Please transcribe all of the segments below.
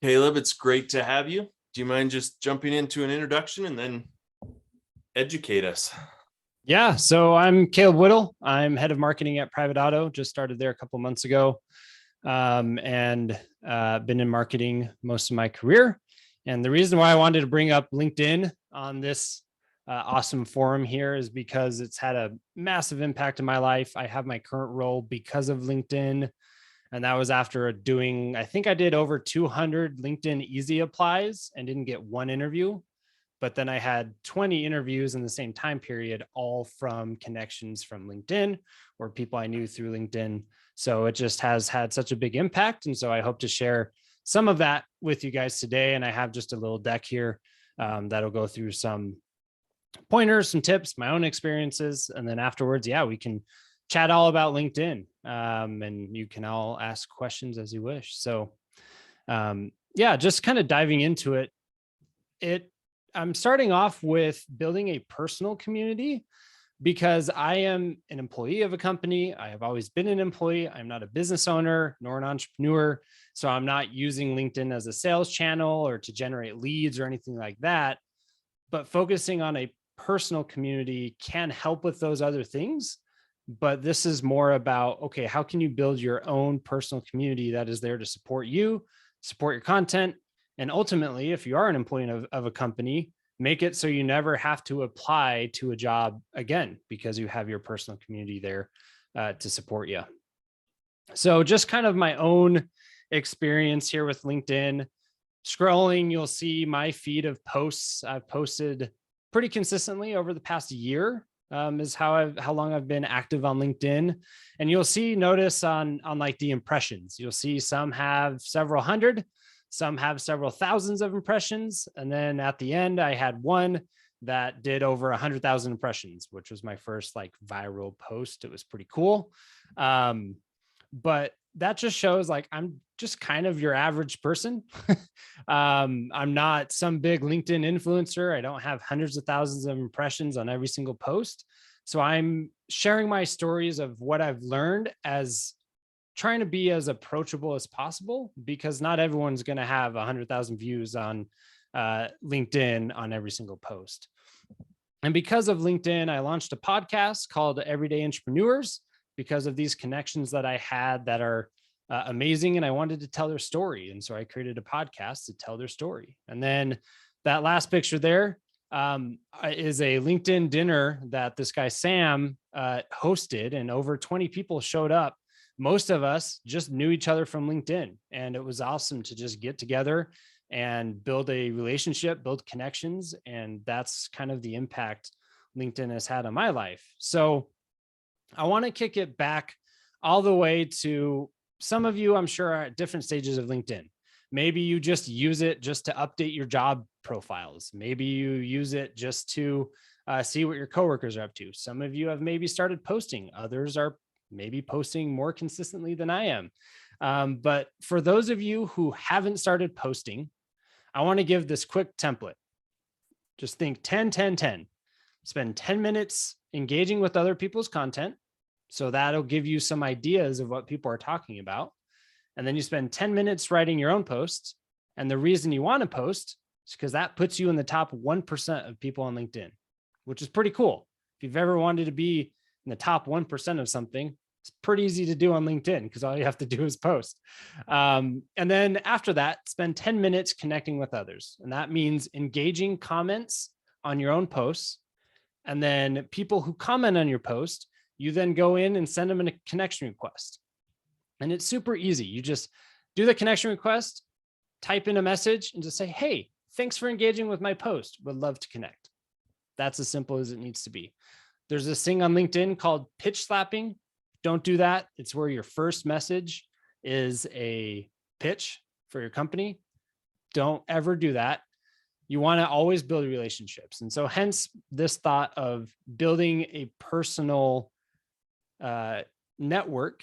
Caleb, it's great to have you. Do you mind just jumping into an introduction and then educate us? Yeah, so I'm Caleb Whittle. I'm head of marketing at Private Auto. Just started there a couple months ago, and been in marketing most of my career. And the reason why I wanted to bring up LinkedIn on this awesome forum here is because it's had a massive impact in my life. I have my current role because of LinkedIn, and that was after I think I did over 200 LinkedIn easy applies and didn't get one interview. But then I had 20 interviews in the same time period, all from connections from LinkedIn or people I knew through LinkedIn. So it just has had such a big impact. And so I hope to share some of that with you guys today. And I have just a little deck here that'll go through some pointers, some tips, my own experiences. And then afterwards, yeah, we can chat all about LinkedIn, and you can all ask questions as you wish. So yeah, just kind of diving into it. I'm starting off with building a personal community because I am an employee of a company. I have always been an employee. I'm not a business owner nor an entrepreneur. So I'm not using LinkedIn as a sales channel or to generate leads or anything like that. But focusing on a personal community can help with those other things. But this is more about, okay, how can you build your own personal community that is there to support you, support your content, and ultimately, if you are an employee of a company, make it so you never have to apply to a job again because you have your personal community there to support you. So just kind of my own experience here with LinkedIn. Scrolling, you'll see my feed of posts. I've posted pretty consistently over the past year, is how long I've been active on LinkedIn. And you'll notice on like the impressions, you'll see some have several hundred, some have several thousands of impressions. And then at the end, I had one that did over 100,000 impressions, which was my first like viral post. It was pretty cool. But that just shows like I'm just kind of your average person. I'm not some big LinkedIn influencer. I don't have hundreds of thousands of impressions on every single post. So I'm sharing my stories of what I've learned as trying to be as approachable as possible, because not everyone's going to have 100,000 views on LinkedIn on every single post. And because of LinkedIn, I launched a podcast called Everyday Entrepreneurs because of these connections that I had that are amazing. And I wanted to tell their story. And so I created a podcast to tell their story. And then that last picture there is a LinkedIn dinner that this guy, Sam, hosted, and over 20 people showed up. Most of us just knew each other from LinkedIn, and it was awesome to just get together and build a relationship, build connections. And that's kind of the impact LinkedIn has had on my life. So I want to kick it back all the way to some of you, I'm sure, are at different stages of LinkedIn. Maybe you just use it just to update your job profiles. Maybe you use it just to see what your coworkers are up to. Some of you have maybe started posting. Others are maybe posting more consistently than I am. But for those of you who haven't started posting, I want to give this quick template. Just think 10, 10, 10. Spend 10 minutes engaging with other people's content. So that'll give you some ideas of what people are talking about. And then you spend 10 minutes writing your own posts. And the reason you want to post is because that puts you in the top 1% of people on LinkedIn, which is pretty cool. If you've ever wanted to be in the top 1% of something, it's pretty easy to do on LinkedIn because all you have to do is post. And then after that, spend 10 minutes connecting with others. And that means engaging comments on your own posts. And then people who comment on your post, you then go in and send them a connection request. And it's super easy. You just do the connection request, type in a message, and just say, hey, thanks for engaging with my post. Would love to connect. That's as simple as it needs to be. There's this thing on LinkedIn called pitch slapping. Don't do that. It's where your first message is a pitch for your company. Don't ever do that. You want to always build relationships. And so hence this thought of building a personal network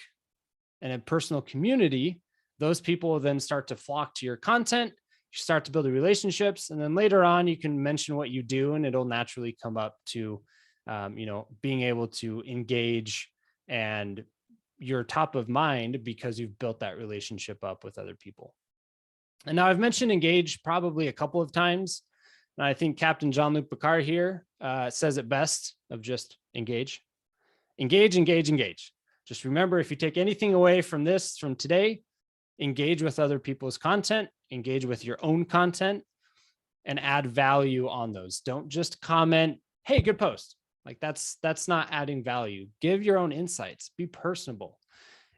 and a personal community. Those people will then start to flock to your content. You start to build relationships. And then later on, you can mention what you do, and it'll naturally come up to being able to engage, and you're top of mind because you've built that relationship up with other people. And now I've mentioned engage probably a couple of times. And I think Captain Jean-Luc Picard here says it best of just engage. Engage, engage, engage. Just remember, if you take anything away from this, from today, engage with other people's content, engage with your own content, and add value on those. Don't just comment, hey, good post. Like that's not adding value. Give your own insights, be personable.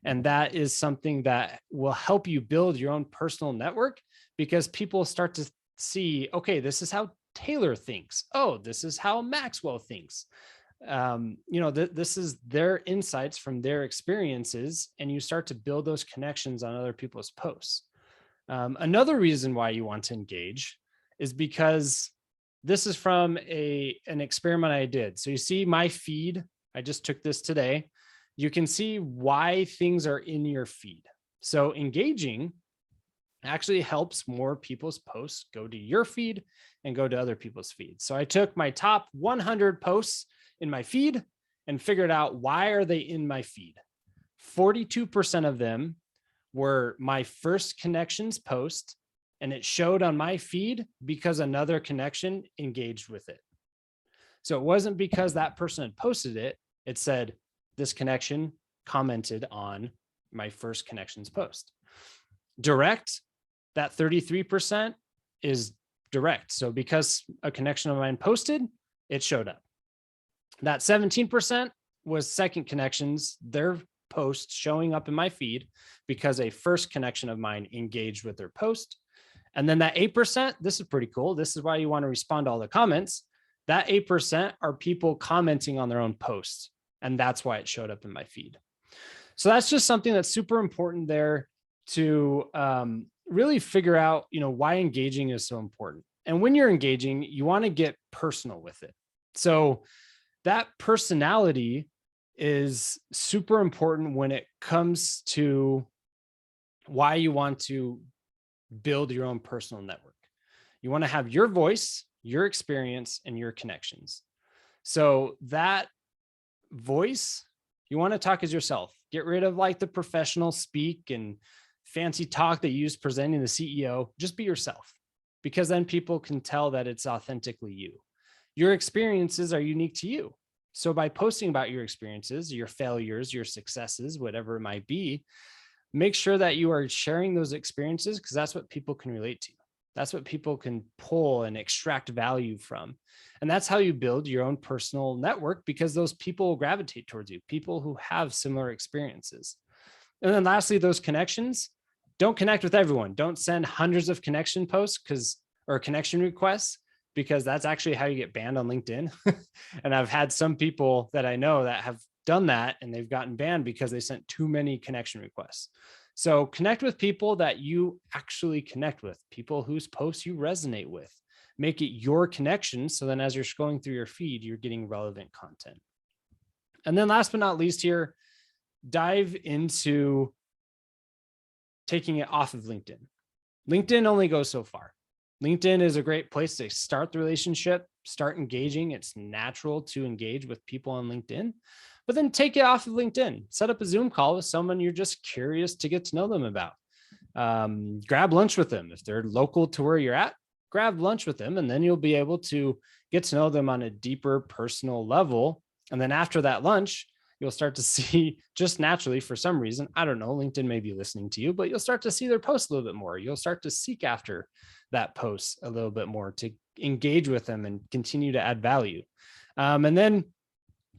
And that is something that will help you build your own personal network, because people start to see, okay, this is how Taylor thinks. Oh, this is how Maxwell thinks. This is their insights from their experiences, and you start to build those connections on other people's posts. Another reason why you want to engage is because this is from an experiment I did. So you see my feed, I just took this today. You can see why things are in your feed. So engaging actually helps more people's posts go to your feed and go to other people's feeds. So I took my top 100 posts in my feed and figured out, why are they in my feed? 42% of them were my first connections post, and it showed on my feed because another connection engaged with it. So it wasn't because that person had posted it. It said, this connection commented on my first connections post. Direct, that 33% is direct. So because a connection of mine posted, it showed up. That 17% was second connections, their post showing up in my feed because a first connection of mine engaged with their post. And then that 8%, this is pretty cool. This is why you want to respond to all the comments. That 8% are people commenting on their own posts. And that's why it showed up in my feed. So that's just something that's super important there to really figure out, why engaging is so important. And when you're engaging, you want to get personal with it. So that personality is super important when it comes to why you want to build your own personal network. You want to have your voice, your experience, and your connections. So that voice, you want to talk as yourself. Get rid of like the professional speak and fancy talk that you use presenting the CEO. Just be yourself, because then people can tell that it's authentically you. Your experiences are unique to you. So by posting about your experiences, your failures, your successes, whatever it might be, make sure that you are sharing those experiences, because that's what people can relate to. That's what people can pull and extract value from. And that's how you build your own personal network, because those people will gravitate towards you, people who have similar experiences. And then lastly, those connections, don't connect with everyone. Don't send hundreds of connection posts or connection requests, because that's actually how you get banned on LinkedIn. And I've had some people that I know that have done that, and they've gotten banned because they sent too many connection requests. So connect with people that you actually connect with, people whose posts you resonate with. Make it your connection, so then as you're scrolling through your feed, you're getting relevant content. And then last but not least here, dive into taking it off of LinkedIn. LinkedIn only goes so far. LinkedIn is a great place to start the relationship, start engaging. It's natural to engage with people on LinkedIn, but then take it off of LinkedIn. Set up a Zoom call with someone you're just curious to get to know them about. Grab lunch with them. If they're local to where you're at, grab lunch with them, and then you'll be able to get to know them on a deeper personal level. And then after that lunch, you'll start to see, just naturally, for some reason, I don't know, LinkedIn may be listening to you, but you'll start to see their posts a little bit more. You'll start to seek after that post a little bit more to engage with them and continue to add value. And then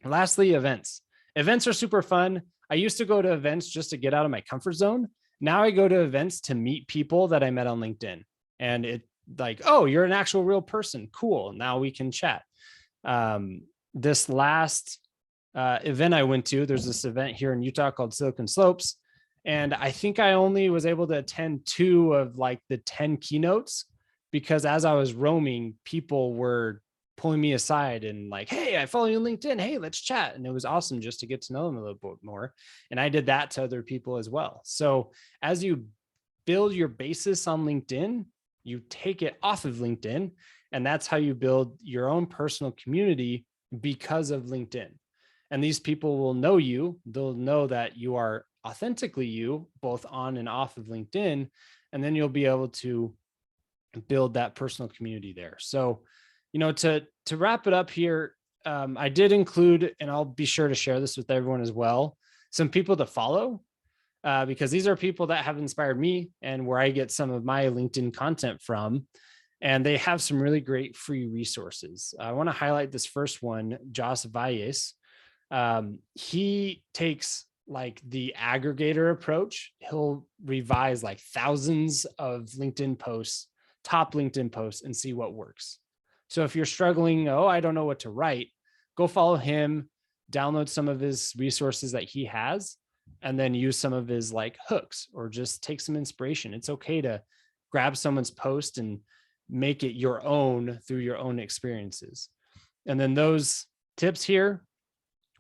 lastly, events. Events are super fun. I used to go to events just to get out of my comfort zone. Now I go to events to meet people that I met on LinkedIn. And it like, oh, you're an actual real person. Cool. Now we can chat. This last event I went to, there's this event here in Utah called Silicon Slopes. And I think I only was able to attend 2 of like the 10 keynotes, because as I was roaming, people were pulling me aside and like, hey, I follow you on LinkedIn. Hey, let's chat. And it was awesome just to get to know them a little bit more. And I did that to other people as well. So as you build your basis on LinkedIn, you take it off of LinkedIn, and that's how you build your own personal community because of LinkedIn. And these people will know you. They'll know that you are authentically you, both on and off of LinkedIn. And then you'll be able to build that personal community there. So, to wrap it up here, I did include, and I'll be sure to share this with everyone as well, some people to follow, because these are people that have inspired me and where I get some of my LinkedIn content from. And they have some really great free resources. I want to highlight this first one, Jos Valles. He takes like the aggregator approach. He'll revise like thousands of LinkedIn posts, top LinkedIn posts, and see what works. So if you're struggling, I don't know what to write, go follow him, download some of his resources that he has, and then use some of his like hooks, or just take some inspiration. It's okay to grab someone's post and make it your own through your own experiences. And then those tips here,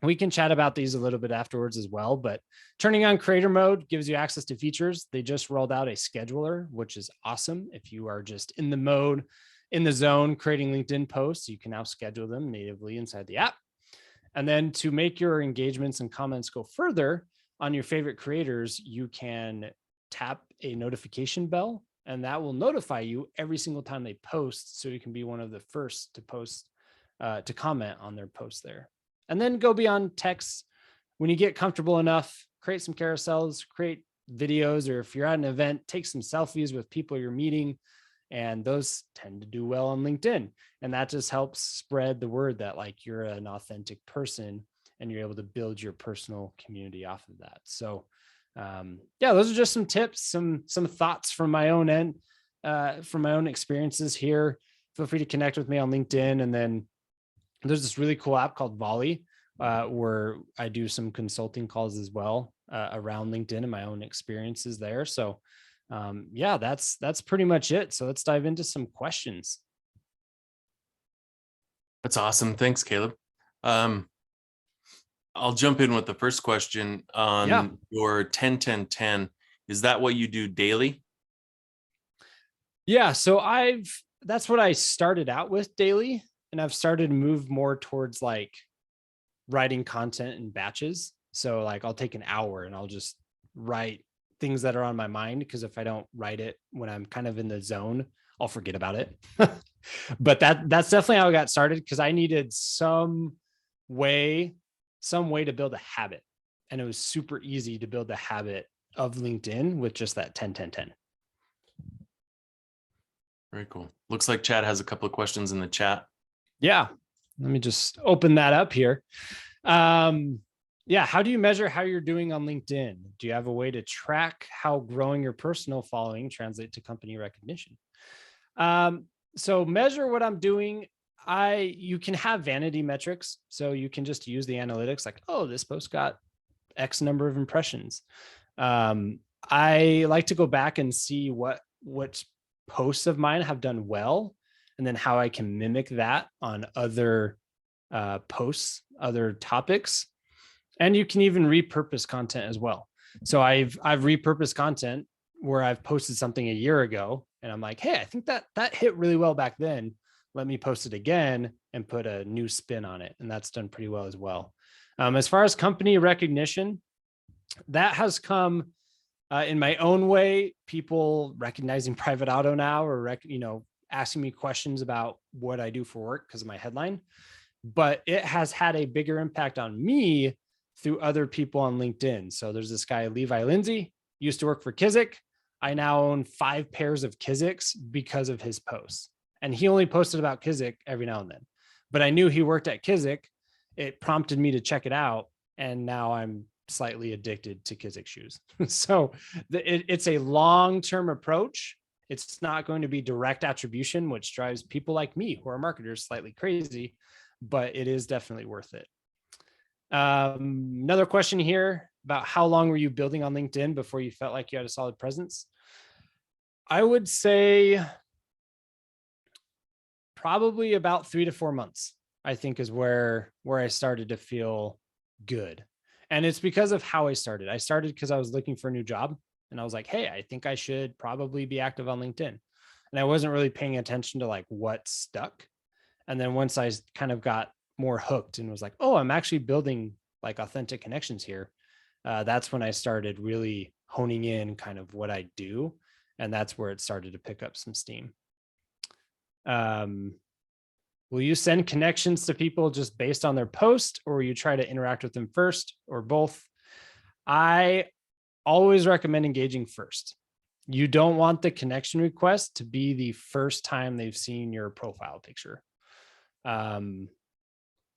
we can chat about these a little bit afterwards as well, but turning on creator mode gives you access to features. They just rolled out a scheduler, which is awesome. If you are just in the mode, in the zone, creating LinkedIn posts, you can now schedule them natively inside the app. And then to make your engagements and comments go further on your favorite creators, you can tap a notification bell, and that will notify you every single time they post. So you can be one of the first to post, to comment on their post there. And then go beyond text. When you get comfortable enough, create some carousels, create videos, or if you're at an event, take some selfies with people you're meeting. And those tend to do well on LinkedIn. And that just helps spread the word that like you're an authentic person and you're able to build your personal community off of that. So those are just some tips, some thoughts from my own end, from my own experiences here. Feel free to connect with me on LinkedIn. And then there's this really cool app called Volley, where I do some consulting calls as well around LinkedIn and my own experiences there. So that's pretty much it. So let's dive into some questions. That's awesome. Thanks, Caleb. I'll jump in with the first question on your 10-10-10. Is that what you do daily? Yeah. So that's what I started out with daily. And I've started to move more towards like writing content in batches. So like I'll take an hour and I'll just write things that are on my mind, because if I don't write it when I'm kind of in the zone, I'll forget about it. But that's definitely how I got started, because I needed some way to build a habit. And it was super easy to build the habit of LinkedIn with just that 10-10-10. Very cool. Looks like Chad has a couple of questions in the chat. Yeah. Let me just open that up here. How do you measure how you're doing on LinkedIn? Do you have a way to track how growing your personal following translate to company recognition? So measure what I'm doing. You can have vanity metrics. So you can just use the analytics like, this post got X number of impressions. I like to go back and see what posts of mine have done well, and then how I can mimic that on other posts, other topics. And you can even repurpose content as well. So I've repurposed content where I've posted something a year ago and I'm like, hey, I think that hit really well back then. Let me post it again and put a new spin on it. And that's done pretty well as well. As far as company recognition, that has come in my own way, people recognizing Private Auto now, or asking me questions about what I do for work because of my headline. But it has had a bigger impact on me through other people on LinkedIn. So there's this guy, Levi Lindsay, used to work for Kizik. I now own 5 pairs of Kiziks because of his posts. And he only posted about Kizik every now and then. But I knew he worked at Kizik. It prompted me to check it out. And now I'm slightly addicted to Kizik shoes. So it's a long-term approach. It's not going to be direct attribution, which drives people like me who are marketers slightly crazy, but it is definitely worth it. Another question here about how long were you building on LinkedIn before you felt like you had a solid presence? I would say probably about 3 to 4 months, I think, is where I started to feel good. And it's because of how I started. I started because I was looking for a new job. And I was like, hey, I think I should probably be active on LinkedIn. And I wasn't really paying attention to like what stuck. And then once I kind of got more hooked and was like, I'm actually building like authentic connections here. that's when I started really honing in kind of what I do. And that's where it started to pick up some steam. Will you send connections to people just based on their post, or will you try to interact with them first, or both? I always recommend engaging first. You don't want the connection request to be the first time they've seen your profile picture.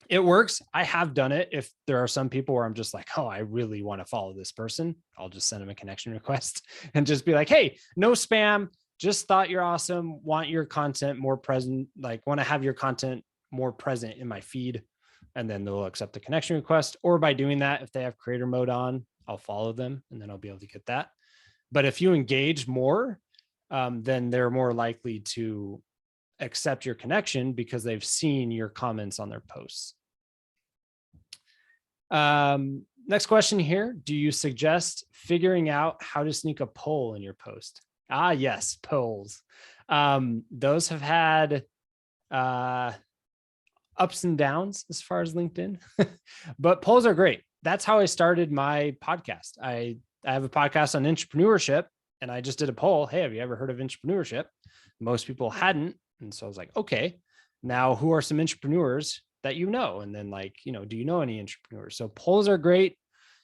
It works. I have done it. If there are some people where I'm just like, oh, I really want to follow this person, I'll just send them a connection request and just be like, hey, no spam. Just thought you're awesome. Want your content more present, like want to have your content more present in my feed. And then they'll accept the connection request. Or by doing that, if they have creator mode on, I'll follow them and then I'll be able to get that. But if you engage more, then they're more likely to accept your connection because they've seen your comments on their posts. Next question here. Do you suggest figuring out how to sneak a poll in your post? Ah, yes, polls. Those have had ups and downs as far as LinkedIn, but polls are great. That's how I started my podcast. I have a podcast on entrepreneurship, and I just did a poll. Hey, have you ever heard of entrepreneurship? Most people hadn't. And so I was like, okay, now who are some entrepreneurs that you know? And then like, do you know any entrepreneurs? So polls are great.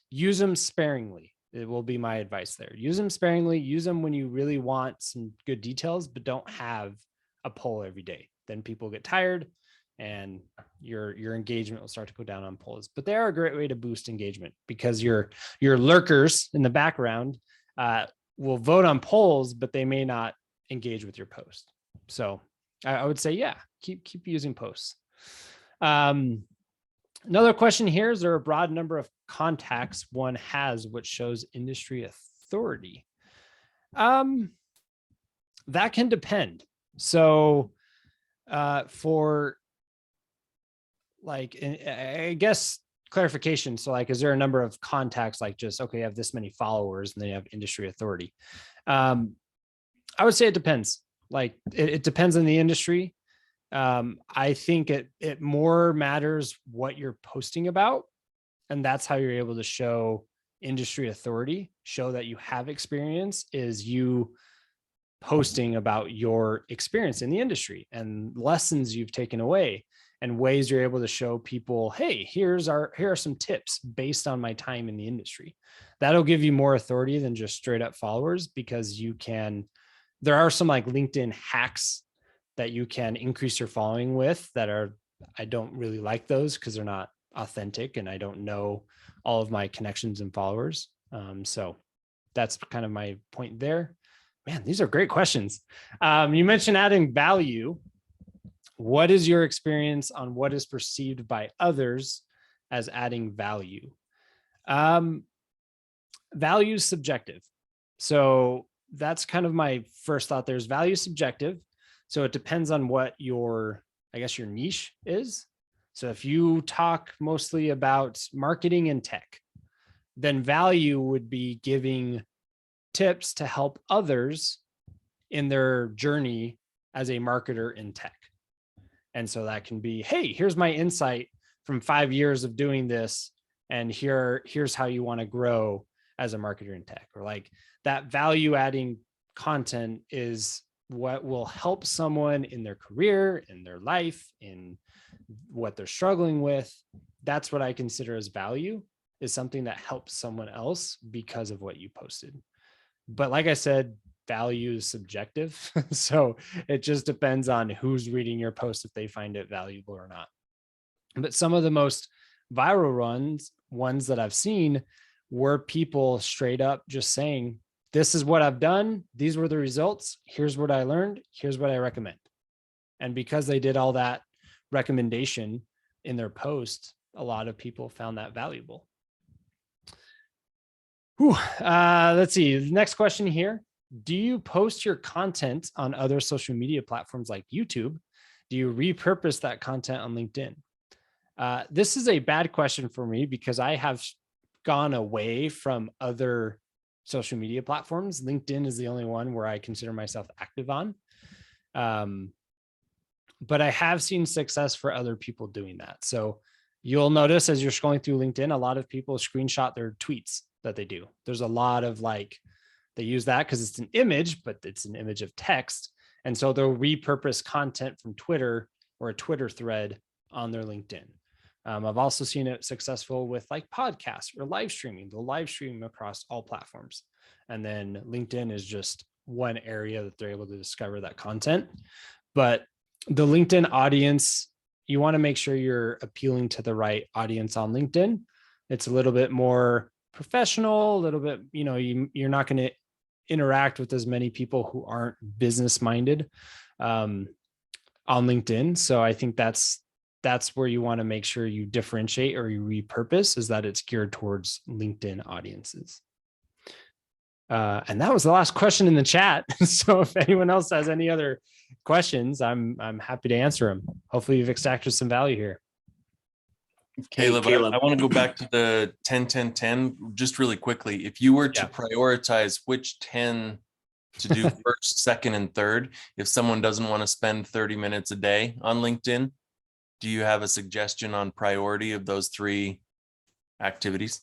Use them sparingly. It will be my advice there. Use them sparingly. Use them when you really want some good details, but don't have a poll every day. Then people get tired and your engagement will start to go down on polls. But they are a great way to boost engagement because your lurkers in the background will vote on polls, but they may not engage with your post. So I would say, yeah, keep using posts. Another question here, is there a broad number of contacts one has which shows industry authority? That can depend. So for like, I guess clarification. So like, is there a number of contacts like just, okay, you have this many followers and then you have industry authority? I would say it depends. Like it depends on the industry. I think it more matters what you're posting about. And that's how you're able to show industry authority, show that you have experience, is you posting about your experience in the industry and lessons you've taken away and ways you're able to show people, hey, here are some tips based on my time in the industry. That'll give you more authority than just straight up followers, because there are some like LinkedIn hacks that you can increase your following with I don't really like those because they're not authentic and I don't know all of my connections and followers. So that's kind of my point there. Man, these are great questions. You mentioned adding value. What is your experience on what is perceived by others as adding value? Value is subjective. So that's kind of my first thought. There's value subjective. So it depends on what your niche is. So if you talk mostly about marketing and tech, then value would be giving tips to help others in their journey as a marketer in tech. And so that can be, hey, here's my insight from 5 years of doing this. And here's how you want to grow as a marketer in tech. Or like that value adding content is what will help someone in their career, in their life, in what they're struggling with. That's what I consider as value, is something that helps someone else because of what you posted. But like I said, value is subjective. So it just depends on who's reading your post, if they find it valuable or not. But some of the most viral ones that I've seen were people straight up just saying, this is what I've done. These were the results. Here's what I learned. Here's what I recommend. And because they did all that recommendation in their post, a lot of people found that valuable. Let's see. The next question here. Do you post your content on other social media platforms like YouTube? Do you repurpose that content on LinkedIn? This is a bad question for me because I have gone away from other social media platforms. LinkedIn is the only one where I consider myself active on. But I have seen success for other people doing that. So you'll notice as you're scrolling through LinkedIn, a lot of people screenshot their tweets, that they do. There's a lot of like, they use that because it's an image, but it's an image of text. And so they'll repurpose content from Twitter or a Twitter thread on their LinkedIn. I've also seen it successful with like podcasts or live streaming. They'll live stream across all platforms. And then LinkedIn is just one area that they're able to discover that content. But the LinkedIn audience, you want to make sure you're appealing to the right audience on LinkedIn. It's a little bit more professional, a little bit, you're not going to interact with as many people who aren't business minded on LinkedIn. So I think that's where you want to make sure you differentiate or you repurpose, is that it's geared towards LinkedIn audiences. And that was the last question in the chat. So if anyone else has any other questions, I'm happy to answer them. Hopefully you've extracted some value here. Caleb, I want to go back to the 10-10-10 just really quickly. If you were to prioritize which 10 to do first, second, and third, if someone doesn't want to spend 30 minutes a day on LinkedIn, do you have a suggestion on priority of those 3 activities?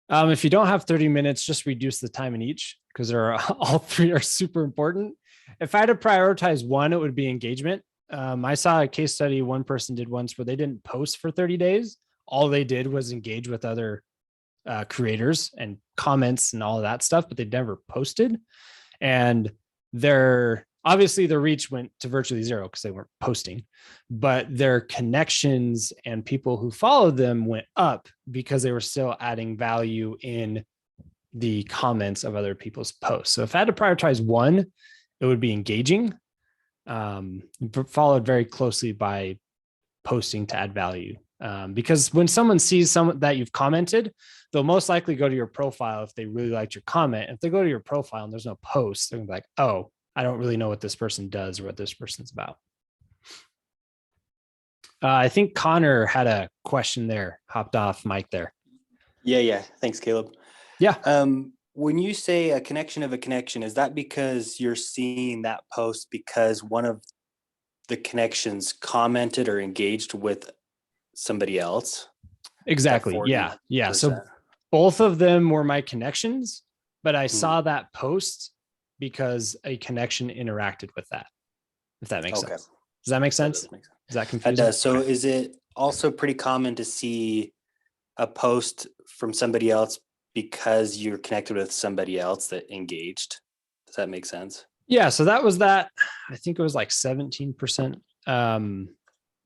If you don't have 30 minutes, just reduce the time in each, because all 3 are super important. If I had to prioritize one, it would be engagement. I saw a case study one person did once where they didn't post for 30 days. All they did was engage with other creators and comments and all of that stuff, but they never posted. And obviously their reach went to virtually 0 because they weren't posting, but their connections and people who followed them went up because they were still adding value in the comments of other people's posts. So if I had to prioritize one, it would be engaging, followed very closely by posting to add value. Because when someone sees that you've commented, they'll most likely go to your profile if they really liked your comment. If they go to your profile and there's no post, they're gonna be like, oh, I don't really know what this person does or what this person's about. I think Connor had a question there, hopped off mic there. Yeah. Thanks, Caleb. Yeah. When you say a connection of a connection, is that because you're seeing that post because one of the connections commented or engaged with somebody else? Exactly. Yeah. So both of them were my connections, but I saw that post because a connection interacted with that, if that makes sense. Does that make sense? Is that confusing? That does. So is it also pretty common to see a post from somebody else because you're connected with somebody else that engaged? Does that make sense? Yeah. So that was that. I think it was like 17%.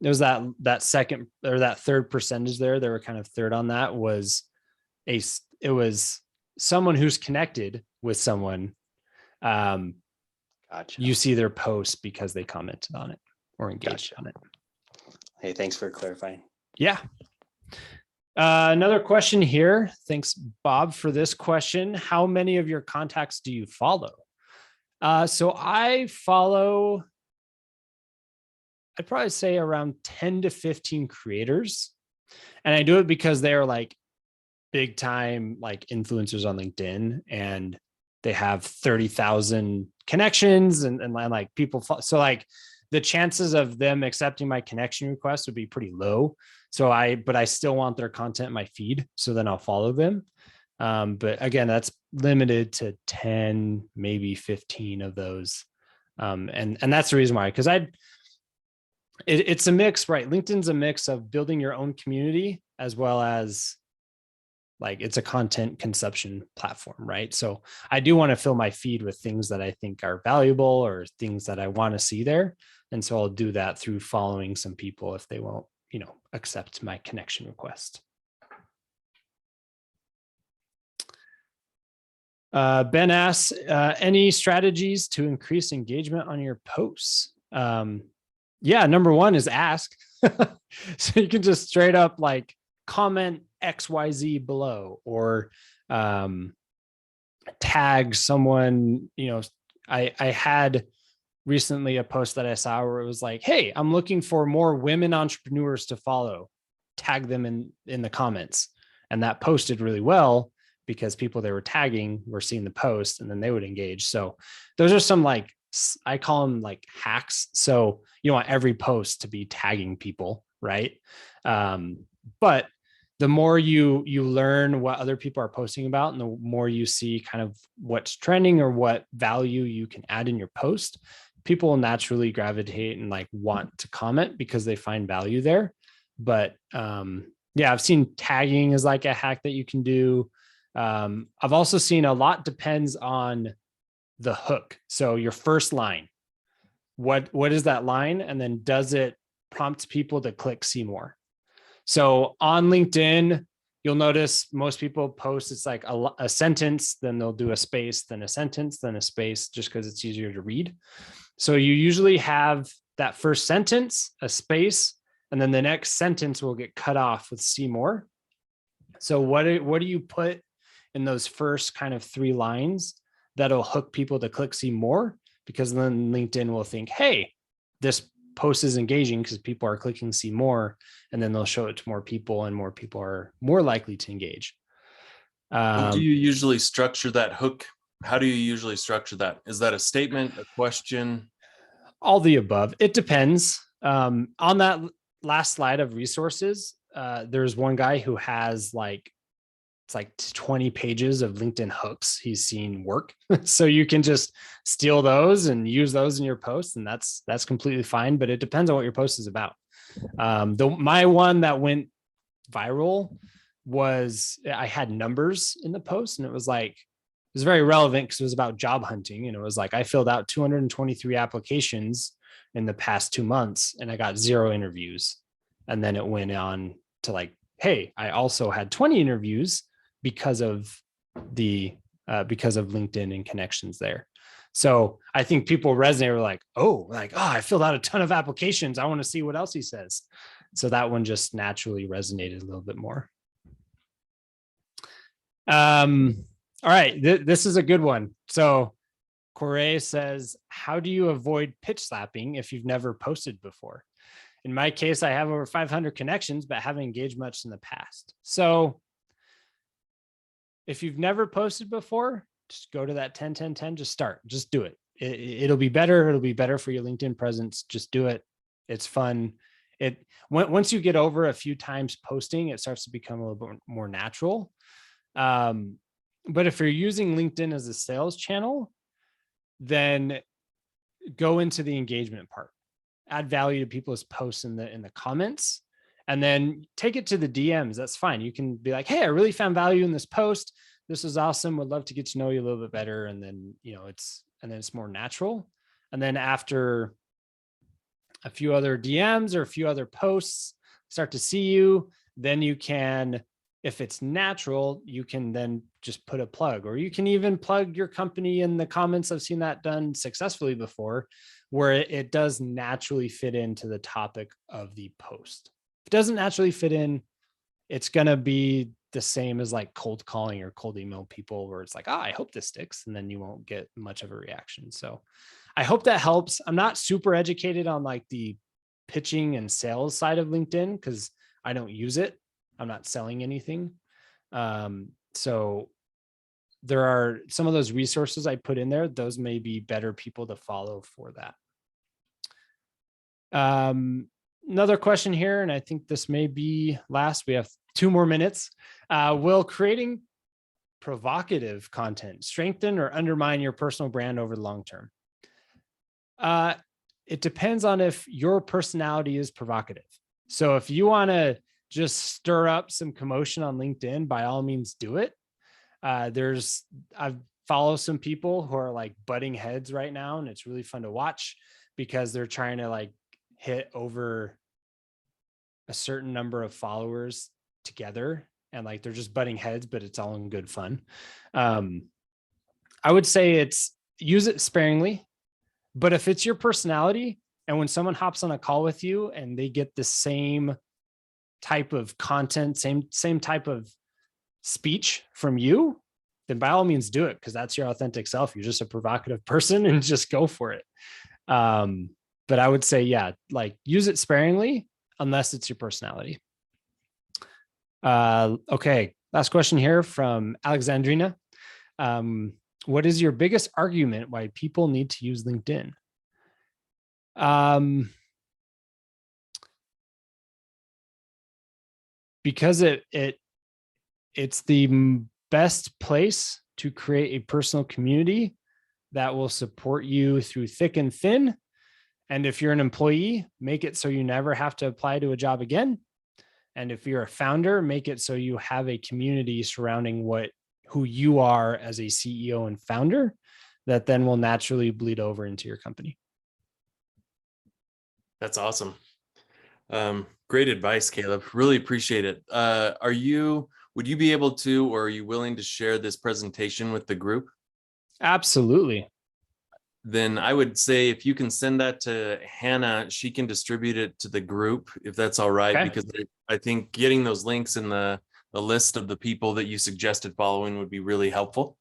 It was that second or that third percentage there. They were kind of third on that it was someone who's connected with someone. Gotcha. You see their post because they commented on it or engaged on it. Hey, thanks for clarifying. Yeah. Another question here. Thanks, Bob, for this question. How many of your contacts do you follow? So I follow, I'd probably say around 10 to 15 creators. And I do it because they are like big time like influencers on LinkedIn, and they have 30,000 connections and like people. So like the chances of them accepting my connection request would be pretty low. But I still want their content in my feed. So then I'll follow them. But again, that's limited to 10, maybe 15 of those. And that's the reason why, because it's a mix, right? LinkedIn's a mix of building your own community as well as like it's a content consumption platform, right? So I do want to fill my feed with things that I think are valuable or things that I want to see there. And so I'll do that through following some people if they won't, accept my connection request. Ben asks, any strategies to increase engagement on your posts? Yeah, number one is ask. So you can just straight up like comment XYZ below or tag someone. I had recently a post that I saw where it was like, hey, I'm looking for more women entrepreneurs to follow. Tag them in the comments. And that posted really well because people they were tagging were seeing the post and then they would engage. So those are some like, I call them like hacks. So you want every post to be tagging people, right? But the more you learn what other people are posting about, and the more you see kind of what's trending or what value you can add in your post, people will naturally gravitate and like want to comment because they find value there. But yeah, I've seen tagging is like a hack that you can do. I've also seen a lot depends on the hook. So your first line, what is that line? And then does it prompt people to click see more? So on LinkedIn, you'll notice most people post, it's like a sentence, then they'll do a space, then a sentence, then a space, just because it's easier to read. So you usually have that first sentence, a space, and then the next sentence will get cut off with see more. So what do you put in those first kind of 3 lines that'll hook people to click see more? Because then LinkedIn will think, hey, this post is engaging because people are clicking see more, and then they'll show it to more people, and more people are more likely to engage. How do you usually structure that hook? How do you usually structure that? Is that a statement, a question? All the above. It depends. On that last slide of resources, there's one guy who has it's like 20 pages of LinkedIn hooks he's seen work. So you can just steal those and use those in your posts, and that's completely fine, but it depends on what your post is about. My one that went viral was, I had numbers in the post, and it was very relevant because it was about job hunting. And it was like, I filled out 223 applications in the past 2 months and I got 0 interviews. And then it went on to like, hey, I also had 20 interviews because of LinkedIn and connections there. So I think people resonate with like, oh, I filled out a ton of applications. I want to see what else he says. So that one just naturally resonated a little bit more. All right, this is a good one. So Corey says, how do you avoid pitch slapping if you've never posted before? In my case, I have over 500 connections, but haven't engaged much in the past. So if you've never posted before, just go to that 10-10-10, just start, just do it. It'll be better. It'll be better for your LinkedIn presence. Just do it. It's fun. Once you get over a few times posting, it starts to become a little bit more natural. But if you're using LinkedIn as a sales channel, then go into the engagement part, add value to people's posts in the comments, and then take it to the DMs. That's fine. You can be like, hey, I really found value in this post. This is awesome. Would love to get to know you a little bit better. And then, it's more natural. And then after a few other DMs or a few other posts start to see you, then you can, if it's natural, you can then just put a plug, or you can even plug your company in the comments. I've seen that done successfully before, where it does naturally fit into the topic of the post. If it doesn't naturally fit in, it's going to be the same as like cold calling or cold email people, where it's like, I hope this sticks. And then you won't get much of a reaction. So I hope that helps. I'm not super educated on like the pitching and sales side of LinkedIn because I don't use it. I'm not selling anything. So there are some of those resources I put in there. Those may be better people to follow for that. Another question here, and I think this may be last. We have 2 more minutes. Will creating provocative content strengthen or undermine your personal brand over the long term? It depends on if your personality is provocative. So if you want to just stir up some commotion on LinkedIn, by all means do it. I've followed some people who are like butting heads right now, and it's really fun to watch because they're trying to like hit over a certain number of followers together, and like they're just butting heads, but it's all in good fun. I would say use it sparingly, but if it's your personality and when someone hops on a call with you and they get the same type of content, same type of speech from you, then by all means do it, because that's your authentic self. You're just a provocative person, and just go for it. But I would say, yeah, like use it sparingly unless it's your personality. Okay, last question here from Alexandrina. What is your biggest argument why people need to use LinkedIn? because it's the best place to create a personal community that will support you through thick and thin. And if you're an employee, make it so you never have to apply to a job again. And if you're a founder, make it so you have a community surrounding who you are as a CEO and founder that then will naturally bleed over into your company. That's awesome. Great advice, Caleb. Really appreciate it. Would you be able to, or are you willing to share this presentation with the group? Absolutely. Then I would say if you can send that to Hannah, she can distribute it to the group, if that's all right. Okay. Because I think getting those links in the list of the people that you suggested following would be really helpful.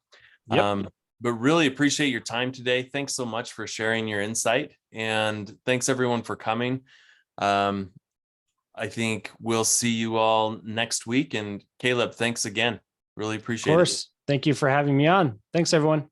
Yep. But really appreciate your time today. Thanks so much for sharing your insight, and thanks everyone for coming. I think we'll see you all next week. And Caleb, thanks again. Really appreciate it. Of course. Thank you for having me on. Thanks, everyone.